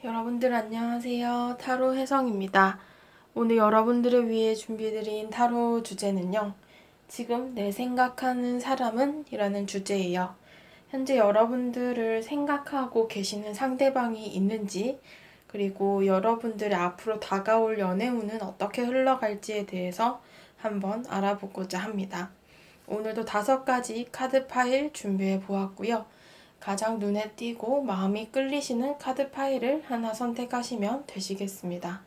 여러분들 안녕하세요. 타로 혜성입니다. 오늘 여러분들을 위해 준비드린 타로 주제는요. 지금 내 생각하는 사람은? 이라는 주제예요. 현재 여러분들을 생각하고 계시는 상대방이 있는지, 그리고 여러분들의 앞으로 다가올 연애운은 어떻게 흘러갈지에 대해서 한번 알아보고자 합니다. 오늘도 5가지 카드 파일 준비해 보았고요. 가장 눈에 띄고 마음이 끌리시는 카드 파일을 하나 선택하시면 되시겠습니다.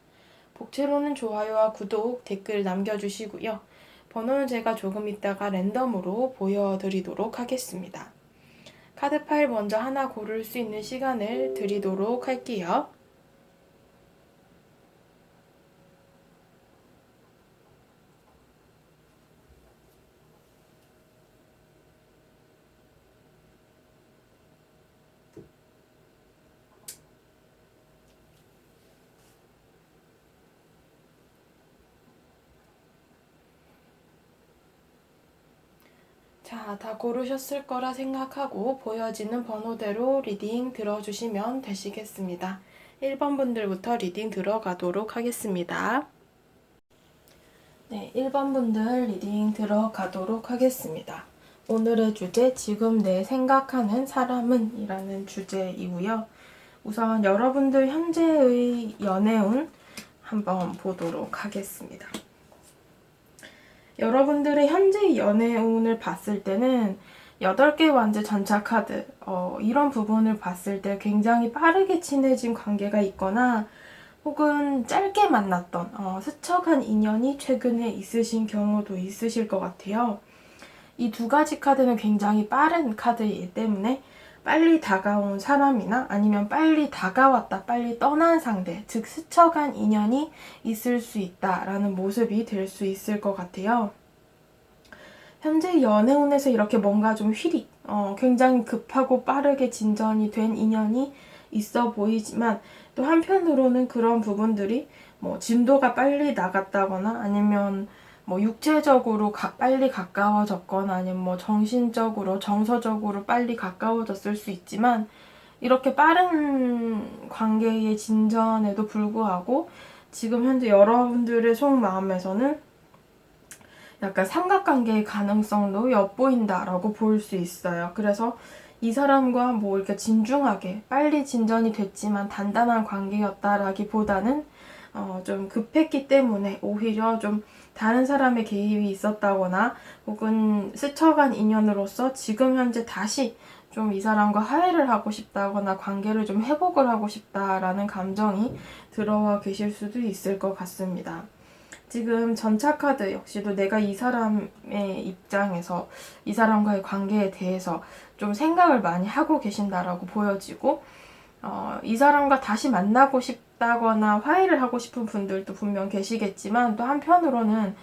복채로는 좋아요와 구독, 댓글 남겨주시고요. 번호는 제가 조금 있다가 랜덤으로 보여드리도록 하겠습니다. 카드 파일 먼저 하나 고를 수 있는 시간을 드리도록 할게요. 자, 다 고르셨을 거라 생각하고 보여지는 번호대로 리딩 들어주시면 되시겠습니다. 1번 분들부터 리딩 들어가도록 하겠습니다. 네, 1번 분들 리딩 들어가도록 하겠습니다. 오늘의 주제, 지금 내 생각하는 사람은? 이라는 주제이고요. 우선 여러분들 현재의 연애운 한번 보도록 하겠습니다. 여러분들의 현재 연애운을 봤을 때는 8개 완제 전차 카드, 이런 부분을 봤을 때 굉장히 빠르게 친해진 관계가 있거나 혹은 짧게 만났던 스쳐간 인연이 최근에 있으신 경우도 있으실 것 같아요. 이 2가지 카드는 굉장히 빠른 카드이기 때문에 빨리 다가온 사람이나 아니면 빨리 다가왔다 빨리 떠난 상대, 즉 스쳐간 인연이 있을 수 있다라는 모습이 될 수 있을 것 같아요. 현재 연애운에서 이렇게 뭔가 좀 휘리, 굉장히 급하고 빠르게 진전이 된 인연이 있어 보이지만 또 한편으로는 그런 부분들이 뭐 진도가 빨리 나갔다거나 아니면 뭐 육체적으로 빨리 가까워졌거나 아니면 뭐 정신적으로 정서적으로 빨리 가까워졌을 수 있지만 이렇게 빠른 관계의 진전에도 불구하고 지금 현재 여러분들의 속마음에서는 약간 삼각관계의 가능성도 엿보인다라고 볼 수 있어요. 그래서 이 사람과 뭐 이렇게 진중하게 빨리 진전이 됐지만 단단한 관계였다라기보다는 좀 급했기 때문에 오히려 좀 다른 사람의 개입이 있었다거나 혹은 스쳐간 인연으로서 지금 현재 다시 좀 이 사람과 화해를 하고 싶다거나 관계를 좀 회복을 하고 싶다라는 감정이 들어와 계실 수도 있을 것 같습니다. 지금 전차 카드 역시도 내가 이 사람의 입장에서 이 사람과의 관계에 대해서 좀 생각을 많이 하고 계신다라고 보여지고 이 사람과 다시 만나고 싶다거나 화해를 하고 싶은 분들도 분명 계시겠지만 또 한편으로는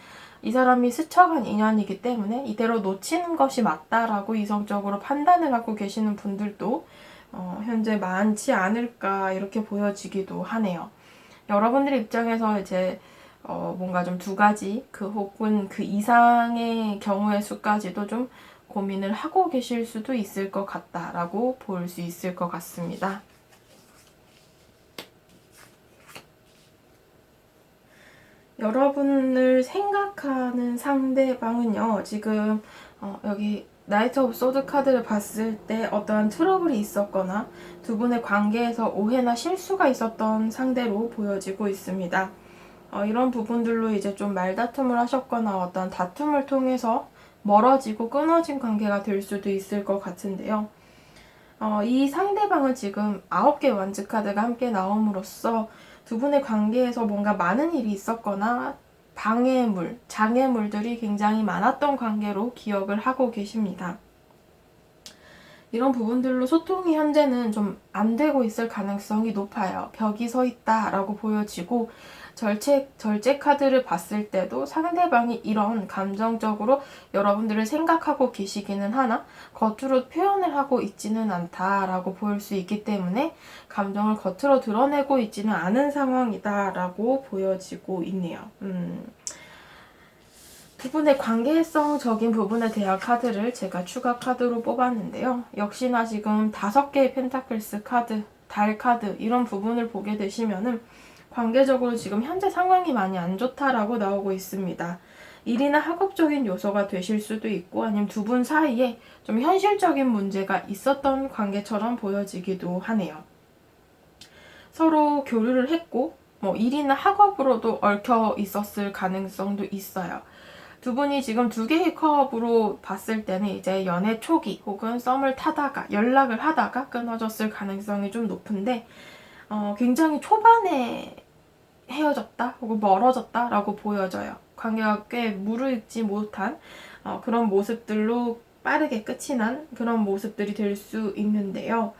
이 사람이 스쳐간 인연이기 때문에 이대로 놓치는 것이 맞다라고 이성적으로 판단을 하고 계시는 분들도 현재 많지 않을까 이렇게 보여지기도 하네요. 여러분들의 입장에서 이제 뭔가 좀 2가지 혹은 그 이상의 경우의 수까지도 좀 고민을 하고 계실 수도 있을 것 같다라고 볼 수 있을 것 같습니다. 여러분을 생각하는 상대방은요, 지금 여기 나이트 오브 소드 카드를 봤을 때 어떠한 트러블이 있었거나 2분의 관계에서 오해나 실수가 있었던 상대로 보여지고 있습니다. 이런 부분들로 이제 좀 말다툼을 하셨거나 어떤 다툼을 통해서 멀어지고 끊어진 관계가 될 수도 있을 것 같은데요. 이 상대방은 지금 9개 완즈 카드가 함께 나옴으로써 2분의 관계에서 뭔가 많은 일이 있었거나 방해물, 장애물들이 굉장히 많았던 관계로 기억을 하고 계십니다. 이런 부분들로 소통이 현재는 좀 안 되고 있을 가능성이 높아요. 벽이 서 있다라고 보여지고 절제 카드를 봤을 때도 상대방이 이런 감정적으로 여러분들을 생각하고 계시기는 하나 겉으로 표현을 하고 있지는 않다라고 볼 수 있기 때문에 감정을 겉으로 드러내고 있지는 않은 상황이다라고 보여지고 있네요. 2분의 관계성적인 부분에 대한 카드를 제가 추가 카드로 뽑았는데요. 역시나 지금 5개의 펜타클스 카드 달 카드 이런 부분을 보게 되시면은 관계적으로 지금 현재 상황이 많이 안 좋다라고 나오고 있습니다. 일이나 학업적인 요소가 되실 수도 있고 아니면 두 분 사이에 좀 현실적인 문제가 있었던 관계처럼 보여지기도 하네요. 서로 교류를 했고 뭐 일이나 학업으로도 얽혀 있었을 가능성도 있어요. 두 분이 지금 두 개의 컵으로 봤을 때는 이제 연애 초기 혹은 썸을 타다가 연락을 하다가 끊어졌을 가능성이 좀 높은데 굉장히 초반에 헤어졌다 혹은 멀어졌다 라고 보여져요. 관계가 꽤 무르익지 못한 그런 모습들로 빠르게 끝이 난 그런 모습들이 될 수 있는데요.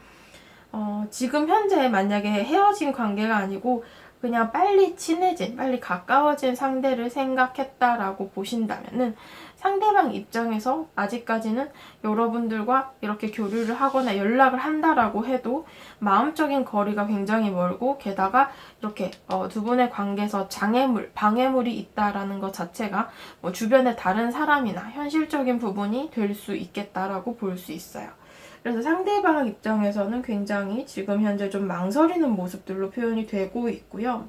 지금 현재 만약에 헤어진 관계가 아니고 그냥 빨리 친해진, 빨리 가까워진 상대를 생각했다라고 보신다면은 상대방 입장에서 아직까지는 여러분들과 이렇게 교류를 하거나 연락을 한다라고 해도 마음적인 거리가 굉장히 멀고 게다가 이렇게 두 분의 관계에서 장애물, 방해물이 있다라는 것 자체가 뭐 주변의 다른 사람이나 현실적인 부분이 될 수 있겠다라고 볼 수 있어요. 그래서 상대방 입장에서는 굉장히 지금 현재 좀 망설이는 모습들로 표현이 되고 있고요.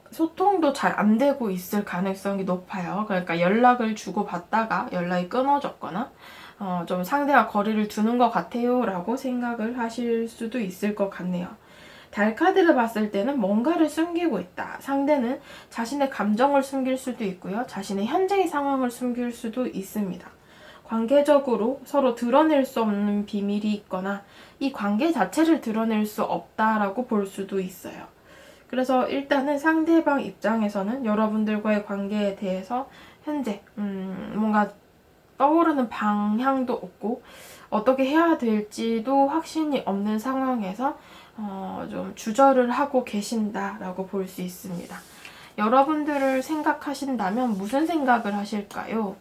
소통도 잘 안 되고 있을 가능성이 높아요. 그러니까 연락을 주고받다가 연락이 끊어졌거나 좀 상대와 거리를 두는 것 같아요 라고 생각을 하실 수도 있을 것 같네요. 달 카드를 봤을 때는 뭔가를 숨기고 있다. 상대는 자신의 감정을 숨길 수도 있고요. 자신의 현재의 상황을 숨길 수도 있습니다. 관계적으로 서로 드러낼 수 없는 비밀이 있거나 이 관계 자체를 드러낼 수 없다라고 볼 수도 있어요. 그래서 일단은 상대방 입장에서는 여러분들과의 관계에 대해서 현재 뭔가 떠오르는 방향도 없고 어떻게 해야 될지도 확신이 없는 상황에서 좀 주저를 하고 계신다라고 볼 수 있습니다. 여러분들을 생각하신다면 무슨 생각을 하실까요?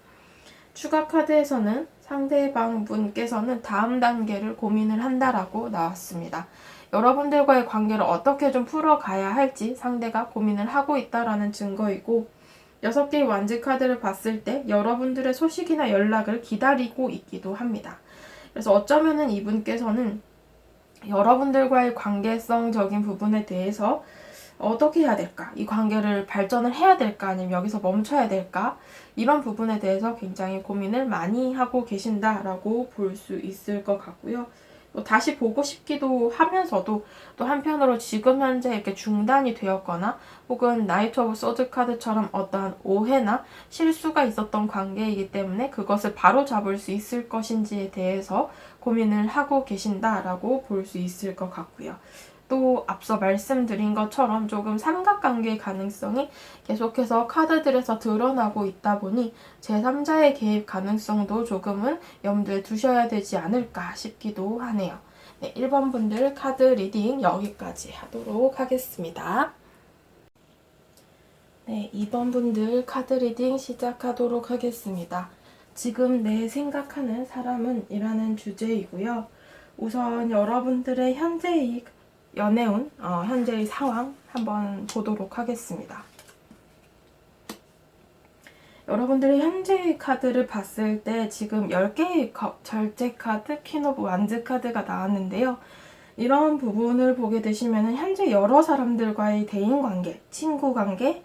추가 카드에서는 상대방 분께서는 다음 단계를 고민을 한다라고 나왔습니다. 여러분들과의 관계를 어떻게 좀 풀어가야 할지 상대가 고민을 하고 있다라는 증거이고 6개의 완즈 카드를 봤을 때 여러분들의 소식이나 연락을 기다리고 있기도 합니다. 그래서 어쩌면은 이분께서는 여러분들과의 관계성적인 부분에 대해서 어떻게 해야 될까? 이 관계를 발전을 해야 될까? 아니면 여기서 멈춰야 될까? 이런 부분에 대해서 굉장히 고민을 많이 하고 계신다라고 볼 수 있을 것 같고요. 또 다시 보고 싶기도 하면서도 또 한편으로 지금 현재 이렇게 중단이 되었거나 혹은 나이트 오브 소드 카드처럼 어떠한 오해나 실수가 있었던 관계이기 때문에 그것을 바로 잡을 수 있을 것인지에 대해서 고민을 하고 계신다라고 볼 수 있을 것 같고요. 또 앞서 말씀드린 것처럼 조금 삼각관계의 가능성이 계속해서 카드들에서 드러나고 있다 보니 제3자의 개입 가능성도 조금은 염두에 두셔야 되지 않을까 싶기도 하네요. 네, 1번 분들 카드 리딩 여기까지 하도록 하겠습니다. 네, 2번 분들 카드 리딩 시작하도록 하겠습니다. 지금 내 생각하는 사람은 이라는 주제이고요. 우선 여러분들의 현재의 연애운, 현재의 상황 한번 보도록 하겠습니다. 여러분들이 현재의 카드를 봤을 때 지금 10개의 절제 카드, 퀸 오브 완즈 카드가 나왔는데요. 이런 부분을 보게 되시면 현재 여러 사람들과의 대인관계, 친구관계,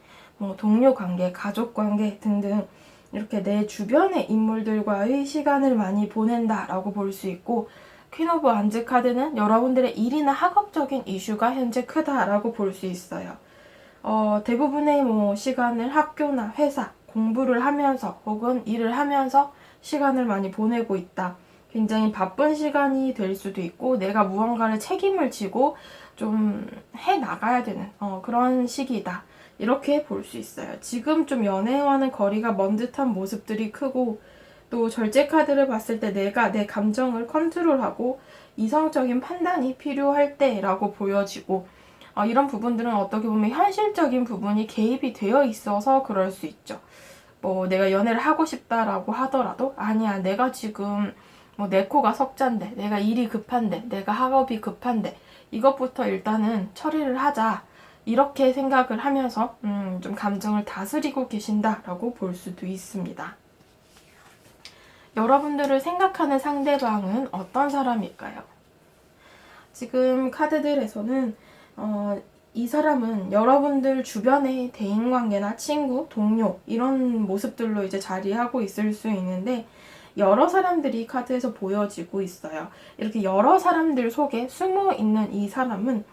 동료관계, 가족관계 등등 이렇게 내 주변의 인물들과의 시간을 많이 보낸다라고 볼 수 있고 퀸 오브 완즈 카드는 여러분들의 일이나 학업적인 이슈가 현재 크다라고 볼 수 있어요. 대부분의 시간을 학교나 회사, 공부를 하면서 혹은 일을 하면서 시간을 많이 보내고 있다. 굉장히 바쁜 시간이 될 수도 있고 내가 무언가를 책임을 지고 좀 해나가야 되는 그런 시기이다. 이렇게 볼 수 있어요. 지금 좀 연애와는 거리가 먼 듯한 모습들이 크고 또 절제 카드를 봤을 때 내가 내 감정을 컨트롤하고 이성적인 판단이 필요할 때라고 보여지고 이런 부분들은 어떻게 보면 현실적인 부분이 개입이 되어 있어서 그럴 수 있죠. 내가 연애를 하고 싶다라고 하더라도 아니야 내가 지금 내 코가 석잔데 내가 일이 급한데 내가 학업이 급한데 이것부터 일단은 처리를 하자 이렇게 생각을 하면서 좀 감정을 다스리고 계신다라고 볼 수도 있습니다. 여러분들을 생각하는 상대방은 어떤 사람일까요? 지금 카드들에서는 이 사람은 여러분들 주변의 대인관계나 친구, 동료 이런 모습들로 이제 자리하고 있을 수 있는데 여러 사람들이 카드에서 보여지고 있어요. 이렇게 여러 사람들 속에 숨어 있는 이 사람은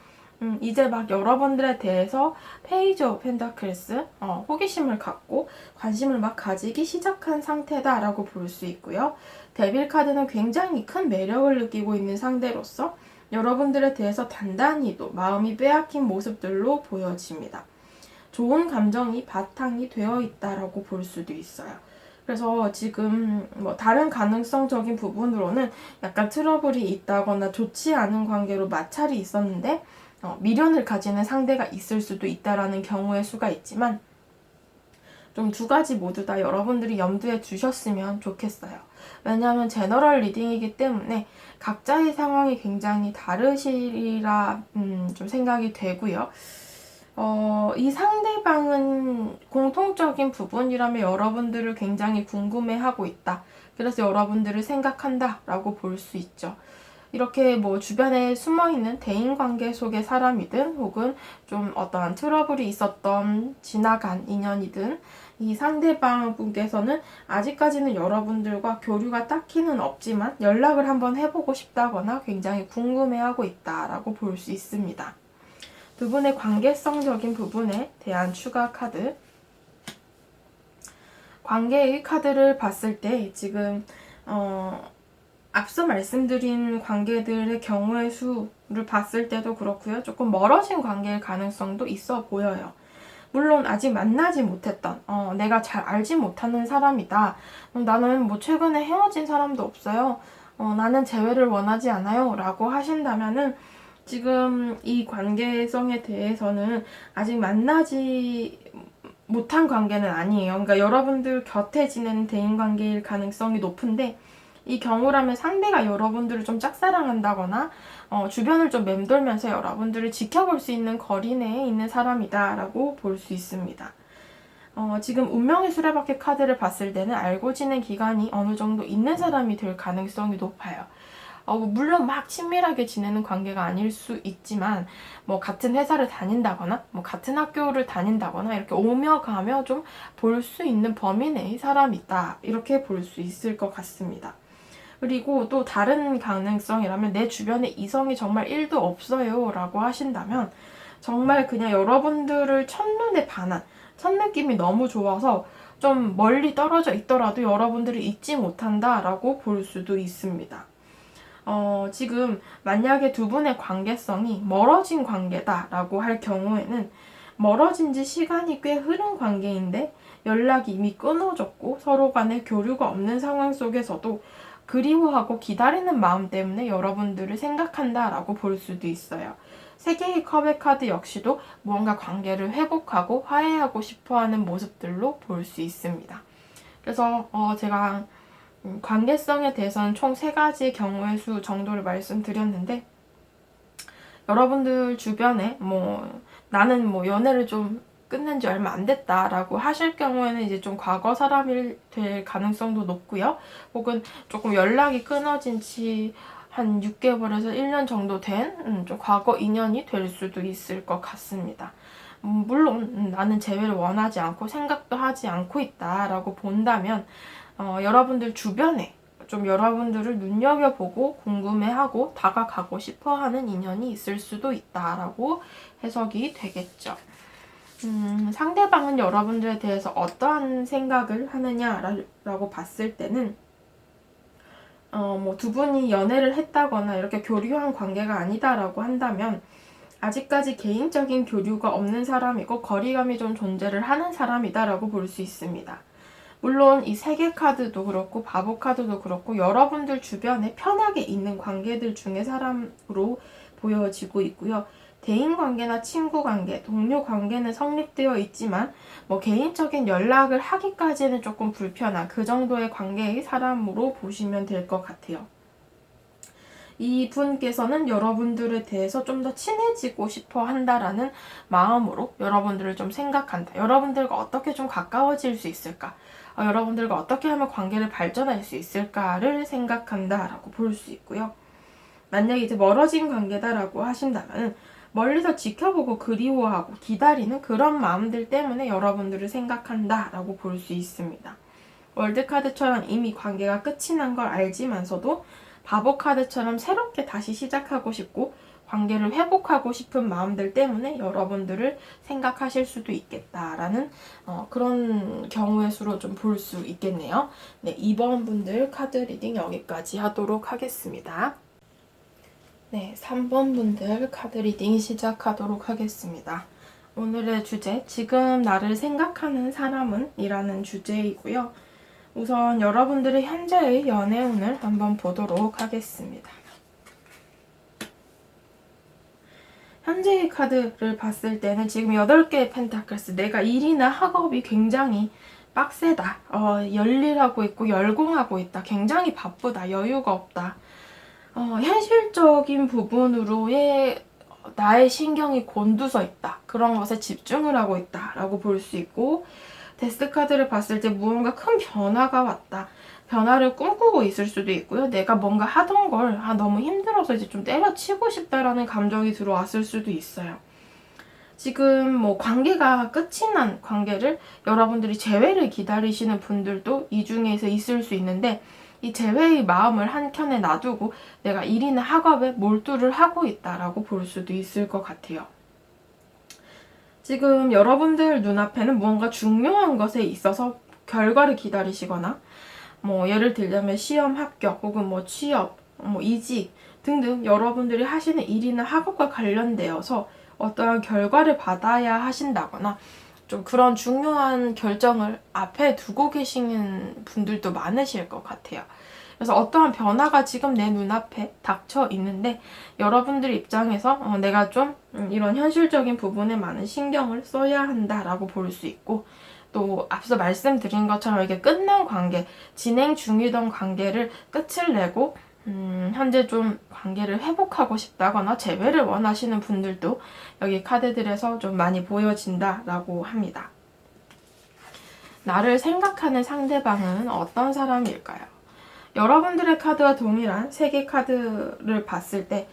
이제 막 여러분들에 대해서 페이지 오브 펜타클스 호기심을 갖고 관심을 막 가지기 시작한 상태다라고 볼 수 있고요. 데빌 카드는 굉장히 큰 매력을 느끼고 있는 상대로서 여러분들에 대해서 단단히도 마음이 빼앗긴 모습들로 보여집니다. 좋은 감정이 바탕이 되어 있다라고 볼 수도 있어요. 그래서 지금 뭐 다른 가능성적인 부분으로는 약간 트러블이 있다거나 좋지 않은 관계로 마찰이 있었는데 미련을 가지는 상대가 있을 수도 있다라는 경우의 수가 있지만 좀 두 가지 모두 다 여러분들이 염두에 두셨으면 좋겠어요. 왜냐하면 제너럴 리딩이기 때문에 각자의 상황이 굉장히 다르시리라 좀 생각이 되고요. 이 상대방은 공통적인 부분이라면 여러분들을 굉장히 궁금해하고 있다. 그래서 여러분들을 생각한다 라고 볼 수 있죠. 이렇게 뭐 주변에 숨어있는 대인관계 속의 사람이든 혹은 좀 어떠한 트러블이 있었던 지나간 인연이든 이 상대방 분께서는 아직까지는 여러분들과 교류가 딱히는 없지만 연락을 한번 해보고 싶다거나 굉장히 궁금해하고 있다라고 볼 수 있습니다. 두 분의 관계성적인 부분에 대한 추가 카드. 관계의 카드를 봤을 때 지금 앞서 말씀드린 관계들의 경우의 수를 봤을 때도 그렇고요. 조금 멀어진 관계일 가능성도 있어 보여요. 물론 아직 만나지 못했던 내가 잘 알지 못하는 사람이다. 나는 뭐 최근에 헤어진 사람도 없어요. 나는 재회를 원하지 않아요. 라고 하신다면은 지금 이 관계성에 대해서는 아직 만나지 못한 관계는 아니에요. 그러니까 여러분들 곁에 지내는 대인관계일 가능성이 높은데 이 경우라면 상대가 여러분들을 좀 짝사랑한다거나 주변을 좀 맴돌면서 여러분들을 지켜볼 수 있는 거리 내에 있는 사람이다 라고 볼 수 있습니다. 지금 운명의 수레바퀴 카드를 봤을 때는 알고 지낸 기간이 어느 정도 있는 사람이 될 가능성이 높아요. 물론 막 친밀하게 지내는 관계가 아닐 수 있지만 뭐 같은 회사를 다닌다거나 뭐 같은 학교를 다닌다거나 이렇게 오며 가며 좀 볼 수 있는 범위 내의 사람이다 이렇게 볼 수 있을 것 같습니다. 그리고 또 다른 가능성이라면 내 주변에 이성이 정말 1도 없어요 라고 하신다면 정말 그냥 여러분들을 첫눈에 반한 첫 느낌이 너무 좋아서 좀 멀리 떨어져 있더라도 여러분들을 잊지 못한다 라고 볼 수도 있습니다. 지금 만약에 두 분의 관계성이 멀어진 관계다 라고 할 경우에는 멀어진 지 시간이 꽤 흐른 관계인데 연락이 이미 끊어졌고 서로 간에 교류가 없는 상황 속에서도 그리워하고 기다리는 마음 때문에 여러분들을 생각한다 라고 볼 수도 있어요. 세 개의 컵의 카드 역시도 무언가 관계를 회복하고 화해하고 싶어하는 모습들로 볼 수 있습니다. 그래서 제가 관계성에 대해서는 총 3가지 경우의 수 정도를 말씀드렸는데 여러분들 주변에 나는 연애를 좀 끝낸 지 얼마 안 됐다라고 하실 경우에는 이제 좀 과거 사람이 될 가능성도 높고요. 혹은 조금 연락이 끊어진 지 한 6개월에서 1년 정도 된 좀 과거 인연이 될 수도 있을 것 같습니다. 물론 나는 재회를 원하지 않고 생각도 하지 않고 있다라고 본다면 여러분들 주변에 좀 여러분들을 눈여겨보고 궁금해하고 다가가고 싶어하는 인연이 있을 수도 있다라고 해석이 되겠죠. 상대방은 여러분들에 대해서 어떠한 생각을 하느냐라고 봤을 때는 두 분이 연애를 했다거나 이렇게 교류한 관계가 아니다라고 한다면 아직까지 개인적인 교류가 없는 사람이고 거리감이 좀 존재를 하는 사람이다라고 볼 수 있습니다. 물론 이 3개 카드도 그렇고 바보 카드도 그렇고 여러분들 주변에 편하게 있는 관계들 중에 사람으로 보여지고 있고요. 대인관계나 친구관계, 동료관계는 성립되어 있지만 개인적인 연락을 하기까지는 조금 불편한 그 정도의 관계의 사람으로 보시면 될 것 같아요. 이 분께서는 여러분들에 대해서 좀 더 친해지고 싶어 한다라는 마음으로 여러분들을 좀 생각한다. 여러분들과 어떻게 좀 가까워질 수 있을까? 여러분들과 어떻게 하면 관계를 발전할 수 있을까를 생각한다라고 볼 수 있고요. 만약에 이제 멀어진 관계다라고 하신다면 멀리서 지켜보고 그리워하고 기다리는 그런 마음들 때문에 여러분들을 생각한다라고 볼 수 있습니다. 월드카드처럼 이미 관계가 끝이 난 걸 알지만서도 바보 카드처럼 새롭게 다시 시작하고 싶고 관계를 회복하고 싶은 마음들 때문에 여러분들을 생각하실 수도 있겠다라는 그런 경우의 수로 좀 볼 수 있겠네요. 네, 2번 분들 카드 리딩 여기까지 하도록 하겠습니다. 네, 3번 분들 카드 리딩 시작하도록 하겠습니다. 오늘의 주제, 지금 나를 생각하는 사람은? 이라는 주제이고요. 우선 여러분들의 현재의 연애운을 한번 보도록 하겠습니다. 현재의 카드를 봤을 때는 지금 8개의 펜타클스, 내가 일이나 학업이 굉장히 빡세다, 열일하고 있고 열공하고 있다, 굉장히 바쁘다, 여유가 없다, 현실적인 부분으로의 나의 신경이 곤두서 있다, 그런 것에 집중을 하고 있다 라고 볼 수 있고, 데스 카드를 봤을 때 무언가 큰 변화가 왔다, 변화를 꿈꾸고 있을 수도 있고요. 내가 뭔가 하던 걸 너무 힘들어서 이제 좀 때려치고 싶다라는 감정이 들어왔을 수도 있어요. 지금 뭐 관계가 끝이 난 관계를 여러분들이 재회를 기다리시는 분들도 이 중에서 있을 수 있는데, 이 재회의 마음을 한켠에 놔두고 내가 일이나 학업에 몰두를 하고 있다라고 볼 수도 있을 것 같아요. 지금 여러분들 눈앞에는 무언가 중요한 것에 있어서 결과를 기다리시거나, 뭐 예를 들자면 시험 합격 혹은 뭐 취업, 뭐 이직 등등 여러분들이 하시는 일이나 학업과 관련되어서 어떠한 결과를 받아야 하신다거나 좀 그런 중요한 결정을 앞에 두고 계시는 분들도 많으실 것 같아요. 그래서 어떠한 변화가 지금 내 눈앞에 닥쳐 있는데 여러분들 입장에서 내가 좀 이런 현실적인 부분에 많은 신경을 써야 한다라고 볼 수 있고, 또 앞서 말씀드린 것처럼 이게 끝난 관계, 진행 중이던 관계를 끝을 내고 현재 좀 관계를 회복하고 싶다거나 재회를 원하시는 분들도 여기 카드들에서 좀 많이 보여진다라고 합니다. 나를 생각하는 상대방은 어떤 사람일까요? 여러분들의 카드와 동일한 3개 카드를 봤을 때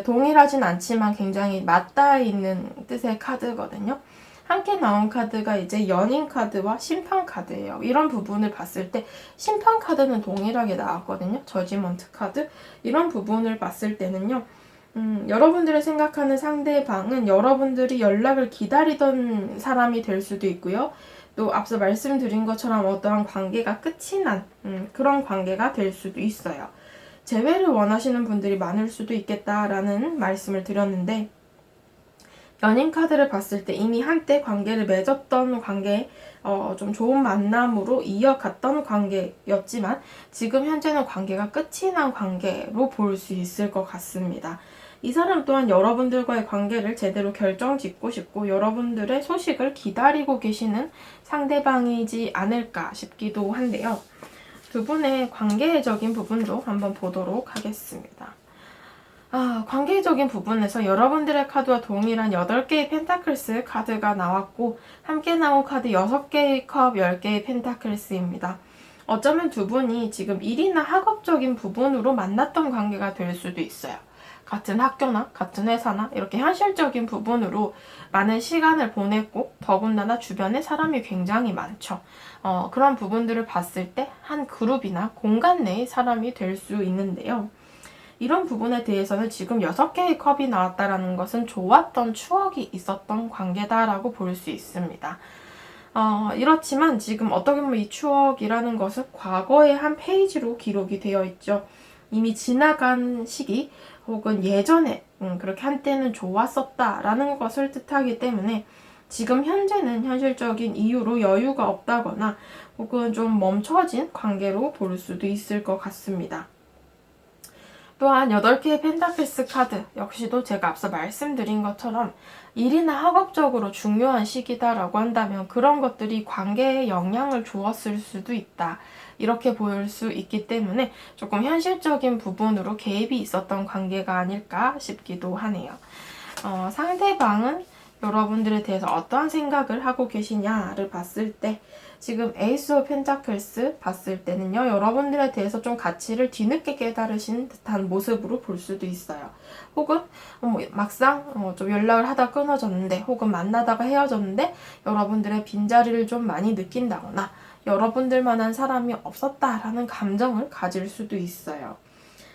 동일하진 않지만 굉장히 맞닿아 있는 뜻의 카드거든요. 함께 나온 카드가 이제 연인 카드와 심판 카드예요. 이런 부분을 봤을 때 심판 카드는 동일하게 나왔거든요. 저지먼트 카드. 이런 부분을 봤을 때는요. 여러분들이 생각하는 상대방은 여러분들이 연락을 기다리던 사람이 될 수도 있고요. 또 앞서 말씀드린 것처럼 어떠한 관계가 끝이 난 그런 관계가 될 수도 있어요. 재회를 원하시는 분들이 많을 수도 있겠다라는 말씀을 드렸는데, 연인 카드를 봤을 때 이미 한때 관계를 맺었던 관계, 좀 좋은 만남으로 이어갔던 관계였지만 지금 현재는 관계가 끝이 난 관계로 볼 수 있을 것 같습니다. 이 사람 또한 여러분들과의 관계를 제대로 결정짓고 싶고 여러분들의 소식을 기다리고 계시는 상대방이지 않을까 싶기도 한데요. 두 분의 관계적인 부분도 한번 보도록 하겠습니다. 관계적인 부분에서 여러분들의 카드와 동일한 8개의 펜타클스 카드가 나왔고 함께 나온 카드 6개의 컵, 10개의 펜타클스입니다. 어쩌면 두 분이 지금 일이나 학업적인 부분으로 만났던 관계가 될 수도 있어요. 같은 학교나 같은 회사나 이렇게 현실적인 부분으로 많은 시간을 보냈고 더군다나 주변에 사람이 굉장히 많죠. 그런 부분들을 봤을 때 한 그룹이나 공간 내의 사람이 될 수 있는데요. 이런 부분에 대해서는 지금 6개의 컵이 나왔다는 것은 좋았던 추억이 있었던 관계다라고 볼 수 있습니다. 이렇지만 지금 어떻게 보면 이 추억이라는 것은 과거의 한 페이지로 기록이 되어 있죠. 이미 지나간 시기 혹은 예전에 그렇게 한때는 좋았었다라는 것을 뜻하기 때문에 지금 현재는 현실적인 이유로 여유가 없다거나 혹은 좀 멈춰진 관계로 볼 수도 있을 것 같습니다. 또한 8개의 펜타클스 카드 역시도 제가 앞서 말씀드린 것처럼 일이나 학업적으로 중요한 시기다라고 한다면 그런 것들이 관계에 영향을 주었을 수도 있다. 이렇게 보일 수 있기 때문에 조금 현실적인 부분으로 개입이 있었던 관계가 아닐까 싶기도 하네요. 상대방은 여러분들에 대해서 어떠한 생각을 하고 계시냐를 봤을 때 지금 에이스 오브 펜타클스 봤을 때는요, 여러분들에 대해서 좀 가치를 뒤늦게 깨달으신 듯한 모습으로 볼 수도 있어요. 혹은 막상 좀 연락을 하다 끊어졌는데, 혹은 만나다가 헤어졌는데 여러분들의 빈자리를 좀 많이 느낀다거나 여러분들만한 사람이 없었다라는 감정을 가질 수도 있어요.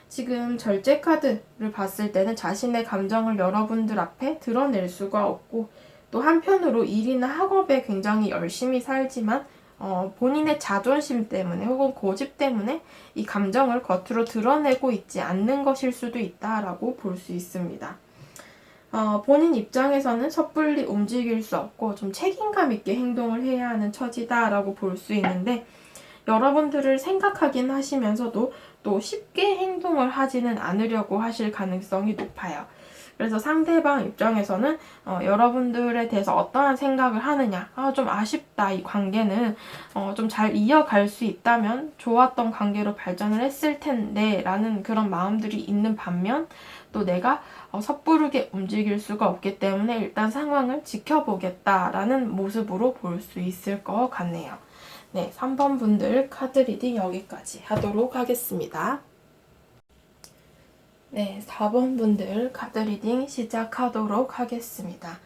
지금 절제 카드를 봤을 때는 자신의 감정을 여러분들 앞에 드러낼 수가 없고, 또 한편으로 일이나 학업에 굉장히 열심히 살지만 본인의 자존심 때문에 혹은 고집 때문에 이 감정을 겉으로 드러내고 있지 않는 것일 수도 있다라고 볼 수 있습니다. 본인 입장에서는 섣불리 움직일 수 없고 좀 책임감 있게 행동을 해야 하는 처지다라고 볼 수 있는데, 여러분들을 생각하긴 하시면서도 또 쉽게 행동을 하지는 않으려고 하실 가능성이 높아요. 그래서 상대방 입장에서는 여러분들에 대해서 어떠한 생각을 하느냐, 좀 아쉽다, 이 관계는 좀 잘 이어갈 수 있다면 좋았던 관계로 발전을 했을 텐데 라는 그런 마음들이 있는 반면, 또 내가 섣부르게 움직일 수가 없기 때문에 일단 상황을 지켜보겠다라는 모습으로 볼 수 있을 것 같네요. 네, 3번 분들 카드 리딩 여기까지 하도록 하겠습니다. 네, 4번 분들 카드 리딩 시작하도록 하겠습니다.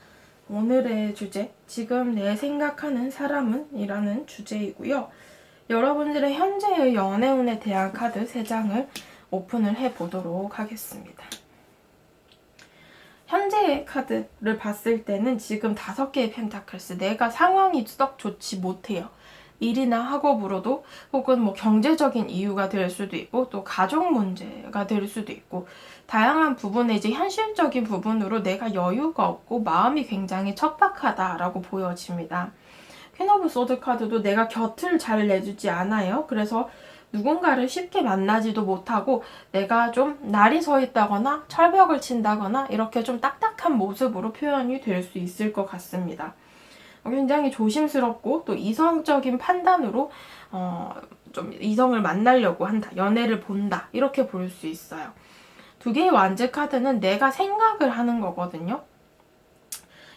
오늘의 주제, 지금 내 생각하는 사람은? 이라는 주제이고요. 여러분들의 현재의 연애운에 대한 카드 3장을 오픈을 해보도록 하겠습니다. 현재의 카드를 봤을 때는 지금 5개의 펜타클스, 내가 상황이 썩 좋지 못해요. 일이나 학업으로도, 혹은 경제적인 이유가 될 수도 있고, 또 가족 문제가 될 수도 있고, 다양한 부분에 이제 현실적인 부분으로 내가 여유가 없고 마음이 굉장히 척박하다라고 보여집니다. 퀸 오브 소드 카드도 내가 곁을 잘 내주지 않아요. 그래서 누군가를 쉽게 만나지도 못하고 내가 좀 날이 서 있다거나 철벽을 친다거나 이렇게 좀 딱딱한 모습으로 표현이 될 수 있을 것 같습니다. 굉장히 조심스럽고 또 이성적인 판단으로 좀 이성을 만나려고 한다, 연애를 본다, 이렇게 볼 수 있어요. 2개의 완즈 카드는 내가 생각을 하는 거거든요.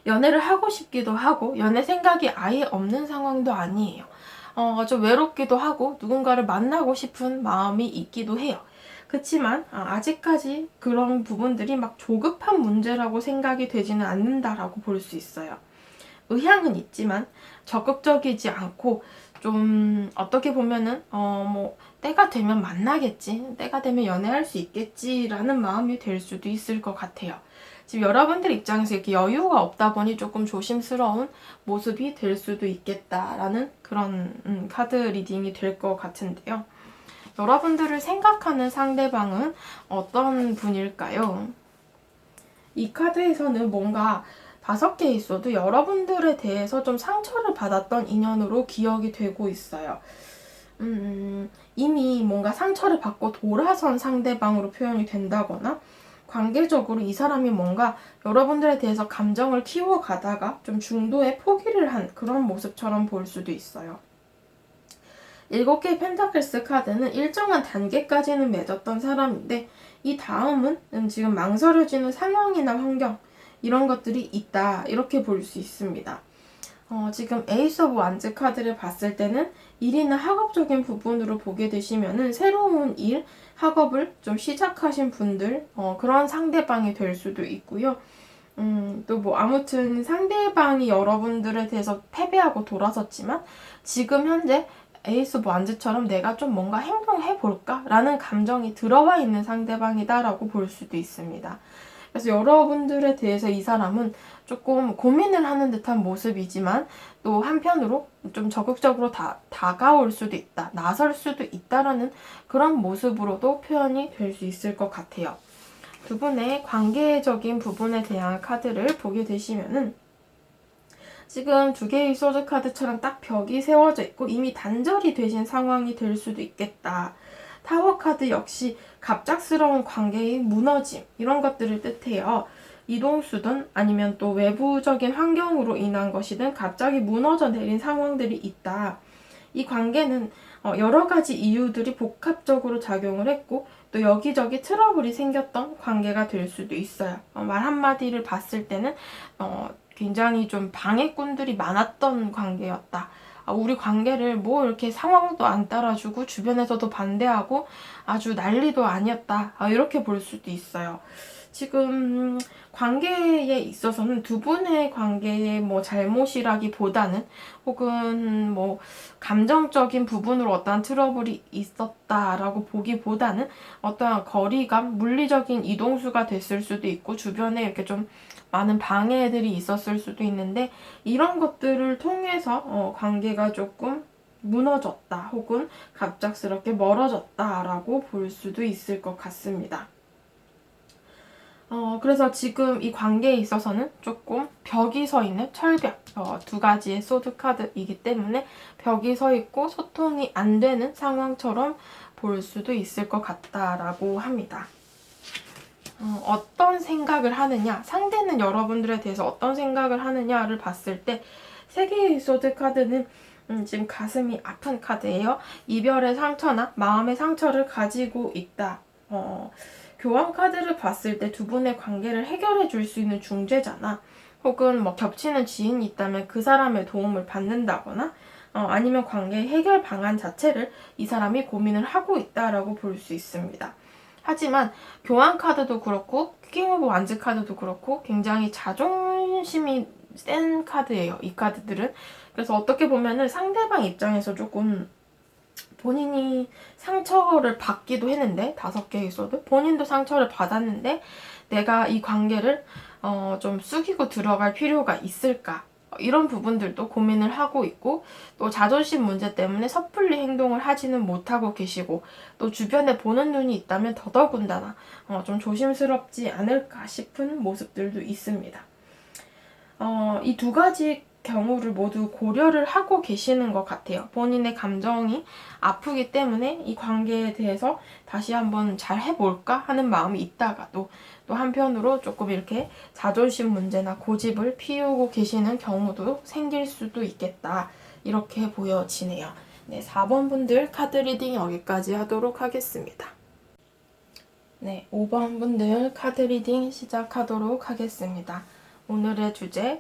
연애를 하고 싶기도 하고 연애 생각이 아예 없는 상황도 아니에요. 좀 외롭기도 하고 누군가를 만나고 싶은 마음이 있기도 해요. 그렇지만 아직까지 그런 부분들이 막 조급한 문제라고 생각이 되지는 않는다라고 볼 수 있어요. 의향은 있지만 적극적이지 않고, 좀 어떻게 보면은 때가 되면 만나겠지, 때가 되면 연애할 수 있겠지라는 마음이 될 수도 있을 것 같아요. 지금 여러분들 입장에서 이렇게 여유가 없다 보니 조금 조심스러운 모습이 될 수도 있겠다라는 그런 카드 리딩이 될 것 같은데요. 여러분들을 생각하는 상대방은 어떤 분일까요? 이 카드에서는 뭔가 5개 있어도 여러분들에 대해서 좀 상처를 받았던 인연으로 기억이 되고 있어요. 이미 뭔가 상처를 받고 돌아선 상대방으로 표현이 된다거나, 관계적으로 이 사람이 뭔가 여러분들에 대해서 감정을 키워가다가 좀 중도에 포기를 한 그런 모습처럼 볼 수도 있어요. 7개의 펜타클스 카드는 일정한 단계까지는 맺었던 사람인데, 이 다음은 지금 망설여지는 상황이나 환경, 이런 것들이 있다, 이렇게 볼 수 있습니다. 지금 에이스 오브 완즈 카드를 봤을 때는 일이나 학업적인 부분으로 보게 되시면은 새로운 일, 학업을 좀 시작하신 분들, 그런 상대방이 될 수도 있고요. 또 아무튼 상대방이 여러분들에 대해서 패배하고 돌아섰지만 지금 현재 에이스 오브 완즈처럼 내가 좀 뭔가 행동해볼까? 라는 감정이 들어와 있는 상대방이다라고 볼 수도 있습니다. 그래서 여러분들에 대해서 이 사람은 조금 고민을 하는 듯한 모습이지만, 또 한편으로 좀 적극적으로 다가올 수도 있다, 나설 수도 있다라는 그런 모습으로도 표현이 될 수 있을 것 같아요. 2분의 관계적인 부분에 대한 카드를 보게 되시면은, 지금 2개의 소드 카드처럼 딱 벽이 세워져 있고 이미 단절이 되신 상황이 될 수도 있겠다. 타워 카드 역시 갑작스러운 관계의 무너짐, 이런 것들을 뜻해요. 이동수든 아니면 또 외부적인 환경으로 인한 것이든 갑자기 무너져 내린 상황들이 있다. 이 관계는 여러 가지 이유들이 복합적으로 작용을 했고, 또 여기저기 트러블이 생겼던 관계가 될 수도 있어요. 말 한마디를 봤을 때는 굉장히 좀 방해꾼들이 많았던 관계였다. 우리 관계를 뭐 이렇게 상황도 안 따라주고 주변에서도 반대하고 아주 난리도 아니었다. 이렇게 볼 수도 있어요. 지금 관계에 있어서는 두 분의 관계의 뭐 잘못이라기보다는 혹은 뭐 감정적인 부분으로 어떠한 트러블이 있었다라고 보기보다는 어떠한 거리감, 물리적인 이동수가 됐을 수도 있고 주변에 이렇게 좀 많은 방해들이 있었을 수도 있는데 이런 것들을 통해서 관계가 조금 무너졌다 혹은 갑작스럽게 멀어졌다라고 볼 수도 있을 것 같습니다. 그래서 지금 이 관계에 있어서는 조금 벽이 서 있는 철벽, 두 가지의 소드 카드이기 때문에 벽이 서 있고 소통이 안 되는 상황처럼 볼 수도 있을 것 같다라고 합니다. 어떤 생각을 하느냐, 상대는 여러분들에 대해서 어떤 생각을 하느냐를 봤을 때 세 개의 소드 카드는 지금 가슴이 아픈 카드예요. 이별의 상처나 마음의 상처를 가지고 있다. 교환 카드를 봤을 때 두 분의 관계를 해결해 줄 수 있는 중재자나 혹은 뭐 겹치는 지인이 있다면 그 사람의 도움을 받는다거나 아니면 관계 해결 방안 자체를 이 사람이 고민을 하고 있다라고 볼 수 있습니다. 하지만 교환 카드도 그렇고 킹 오브 완즈 카드도 그렇고 굉장히 자존심이 센 카드예요. 이 카드들은. 그래서 어떻게 보면은 상대방 입장에서 조금 본인이 상처를 받기도 했는데 5개 있어도 본인도 상처를 받았는데 내가 이 관계를 좀 숙이고 들어갈 필요가 있을까 이런 부분들도 고민을 하고 있고 또 자존심 문제 때문에 섣불리 행동을 하지는 못하고 계시고 또 주변에 보는 눈이 있다면 더더군다나 좀 조심스럽지 않을까 싶은 모습들도 있습니다. 이 두 가지 경우를 모두 고려를 하고 계시는 것 같아요. 본인의 감정이 아프기 때문에 이 관계에 대해서 다시 한번 잘 해볼까 하는 마음이 있다가도 또 한편으로 조금 이렇게 자존심 문제나 고집을 피우고 계시는 경우도 생길 수도 있겠다. 이렇게 보여지네요. 네, 4번 분들 카드 리딩 여기까지 하도록 하겠습니다. 네, 5번 분들 카드 리딩 시작하도록 하겠습니다. 오늘의 주제,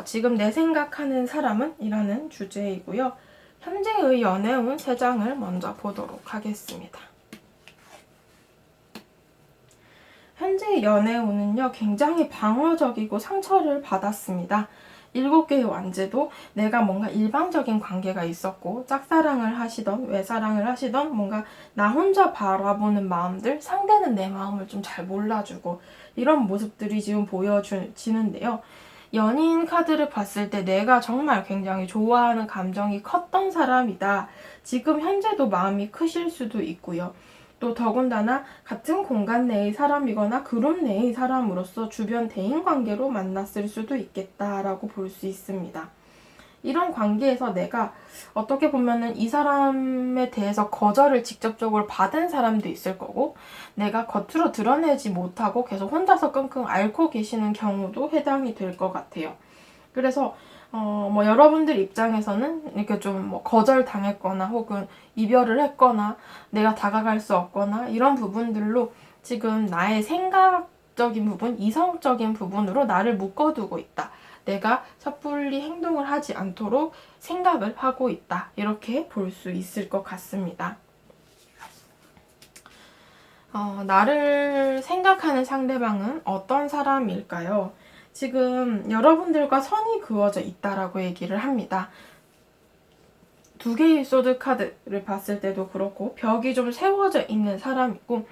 지금 내 생각하는 사람은? 이라는 주제이고요. 현재의 연애운 3장을 먼저 보도록 하겠습니다. 현재의 연애운은요, 굉장히 방어적이고 상처를 받았습니다. 7개의 완제도 내가 뭔가 일방적인 관계가 있었고 짝사랑을 하시던 외사랑을 하시던 뭔가 나 혼자 바라보는 마음들, 상대는 내 마음을 좀 잘 몰라주고 이런 모습들이 지금 보여지는데요. 연인 카드를 봤을 때 내가 정말 굉장히 좋아하는 감정이 컸던 사람이다. 지금 현재도 마음이 크실 수도 있고요. 또 더군다나 같은 공간 내의 사람이거나 그룹 내의 사람으로서 주변 대인관계로 만났을 수도 있겠다라고 볼 수 있습니다. 이런 관계에서 내가 어떻게 보면은 이 사람에 대해서 거절을 직접적으로 받은 사람도 있을 거고 내가 겉으로 드러내지 못하고 계속 혼자서 끙끙 앓고 계시는 경우도 해당이 될 것 같아요. 그래서 뭐 여러분들 입장에서는 이렇게 좀 뭐 거절 당했거나 혹은 이별을 했거나 내가 다가갈 수 없거나 이런 부분들로 지금 나의 생각적인 부분, 이성적인 부분으로 나를 묶어두고 있다. 내가 섣불리 행동을 하지 않도록 생각을 하고 있다. 이렇게 볼 수 있을 것 같습니다. 나를 생각하는 상대방은 어떤 사람일까요? 지금 여러분들과 선이 그어져 있다라고 얘기를 합니다. 2개의 소드 카드를 봤을 때도 그렇고 벽이 좀 세워져 있는 사람이고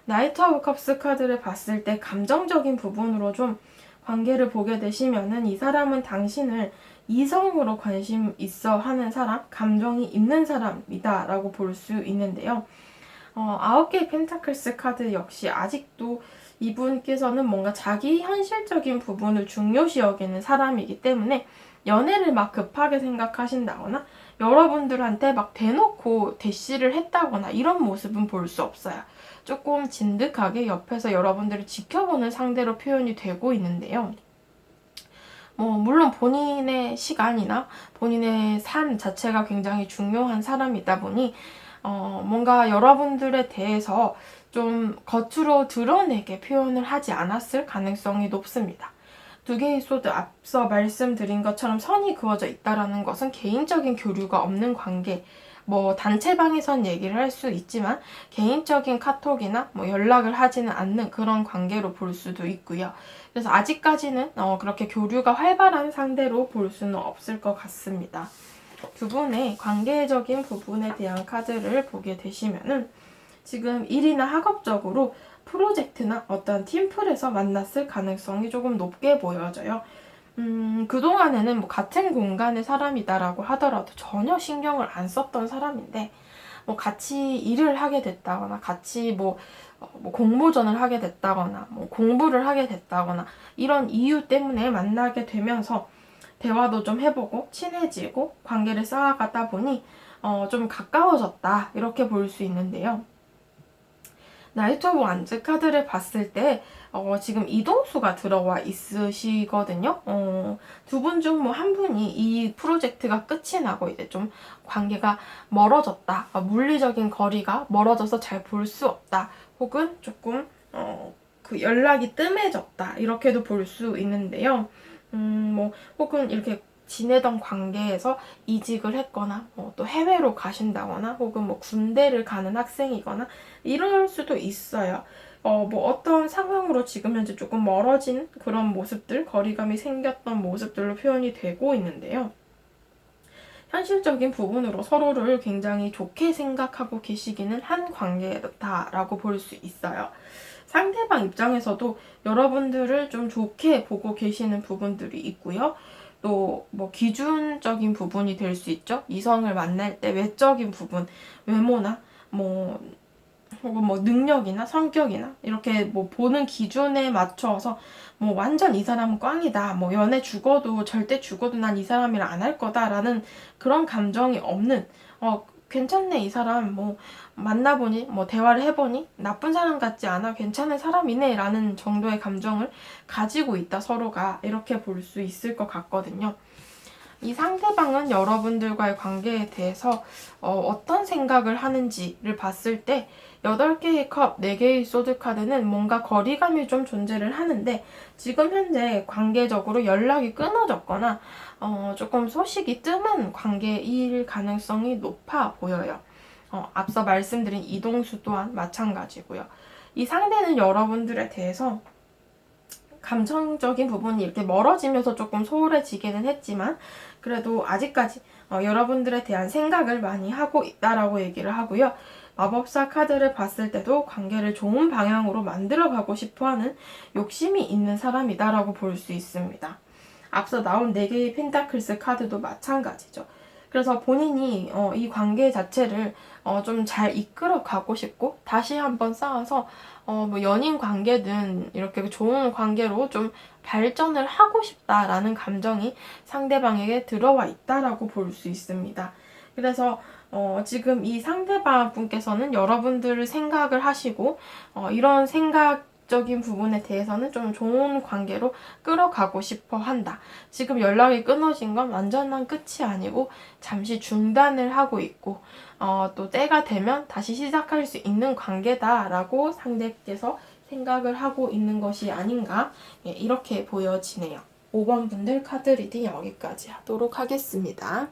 나이트 오브 컵스 카드를 봤을 때 감정적인 부분으로 좀 관계를 보게 되시면은 이 사람은 당신을 이성으로 관심 있어 하는 사람, 감정이 있는 사람이다 라고 볼 수 있는데요. 9개의 펜타클스 카드 역시 아직도 이분께서는 뭔가 자기 현실적인 부분을 중요시 여기는 사람이기 때문에 연애를 막 급하게 생각하신다거나 여러분들한테 막 대놓고 대시를 했다거나 이런 모습은 볼 수 없어요. 조금 진득하게 옆에서 여러분들을 지켜보는 상대로 표현이 되고 있는데요. 물론 본인의 시간이나 본인의 삶 자체가 굉장히 중요한 사람이다 보니 뭔가 여러분들에 대해서 좀 겉으로 드러내게 표현을 하지 않았을 가능성이 높습니다. 두 개의 소드 앞서 말씀드린 것처럼 선이 그어져 있다라는 것은 개인적인 교류가 없는 관계, 뭐 단체방에선 얘기를 할 수 있지만 개인적인 카톡이나 뭐 연락을 하지는 않는 그런 관계로 볼 수도 있고요. 그래서 아직까지는 그렇게 교류가 활발한 상대로 볼 수는 없을 것 같습니다. 두 분의 관계적인 부분에 대한 카드를 보게 되시면은 지금 일이나 학업적으로 프로젝트나 어떤 팀플에서 만났을 가능성이 조금 높게 보여져요. 그동안에는 뭐 같은 공간의 사람이다라고 하더라도 전혀 신경을 안 썼던 사람인데, 뭐 같이 일을 하게 됐다거나, 같이 뭐 공모전을 하게 됐다거나, 뭐 공부를 하게 됐다거나, 이런 이유 때문에 만나게 되면서 대화도 좀 해보고, 친해지고, 관계를 쌓아가다 보니, 좀 가까워졌다. 이렇게 볼 수 있는데요. 나이트 오브 완즈 카드를 봤을 때 지금 이동수가 들어와 있으시거든요. 두 분 중 뭐 한 분이 이 프로젝트가 끝이 나고 이제 좀 관계가 멀어졌다. 물리적인 거리가 멀어져서 잘 볼 수 없다. 혹은 조금 그 연락이 뜸해졌다. 이렇게도 볼 수 있는데요. 뭐 혹은 이렇게 지내던 관계에서 이직을 했거나 또 해외로 가신다거나 혹은 뭐 군대를 가는 학생이거나 이럴 수도 있어요. 뭐 어떤 상황으로 지금 현재 조금 멀어진 그런 모습들, 거리감이 생겼던 모습들로 표현이 되고 있는데요. 현실적인 부분으로 서로를 굉장히 좋게 생각하고 계시기는 한 관계다라고 볼 수 있어요. 상대방 입장에서도 여러분들을 좀 좋게 보고 계시는 부분들이 있고요. 또 뭐 기준적인 부분이 될 수 있죠. 이성을 만날 때 외적인 부분, 외모나 뭐 혹은 뭐 능력이나 성격이나 이렇게 뭐 보는 기준에 맞춰서 뭐 완전 이 사람은 꽝이다. 뭐 연애 죽어도 절대 죽어도 난 이 사람이랑 안 할 거다라는 그런 감정이 없는 괜찮네 이 사람 뭐 만나보니 뭐 대화를 해보니 나쁜 사람 같지 않아 괜찮은 사람이네 라는 정도의 감정을 가지고 있다 서로가 이렇게 볼 수 있을 것 같거든요. 이 상대방은 여러분들과의 관계에 대해서 어떤 생각을 하는지를 봤을 때 8개의 컵, 4개의 소드 카드는 뭔가 거리감이 좀 존재를 하는데 지금 현재 관계적으로 연락이 끊어졌거나 조금 소식이 뜸한 관계일 가능성이 높아 보여요. 앞서 말씀드린 이동수 또한 마찬가지고요. 이 상대는 여러분들에 대해서 감정적인 부분이 이렇게 멀어지면서 조금 소홀해지기는 했지만 그래도 아직까지 여러분들에 대한 생각을 많이 하고 있다라고 얘기를 하고요. 마법사 카드를 봤을 때도 관계를 좋은 방향으로 만들어가고 싶어하는 욕심이 있는 사람이다라고 볼 수 있습니다. 앞서 나온 4개의 펜타클스 카드도 마찬가지죠. 그래서 본인이 이 관계 자체를 좀 잘 이끌어 가고 싶고 다시 한번 쌓아서 뭐 연인 관계든 이렇게 좋은 관계로 좀 발전을 하고 싶다라는 감정이 상대방에게 들어와 있다라고 볼 수 있습니다. 그래서 지금 이 상대방 분께서는 여러분들을 생각을 하시고 이런 생각적인 부분에 대해서는 좀 좋은 관계로 끌어가고 싶어 한다. 지금 연락이 끊어진 건 완전한 끝이 아니고 잠시 중단을 하고 있고 또 때가 되면 다시 시작할 수 있는 관계다라고 상대께서 생각을 하고 있는 것이 아닌가 이렇게 보여지네요. 5번 분들 카드 리딩 여기까지 하도록 하겠습니다.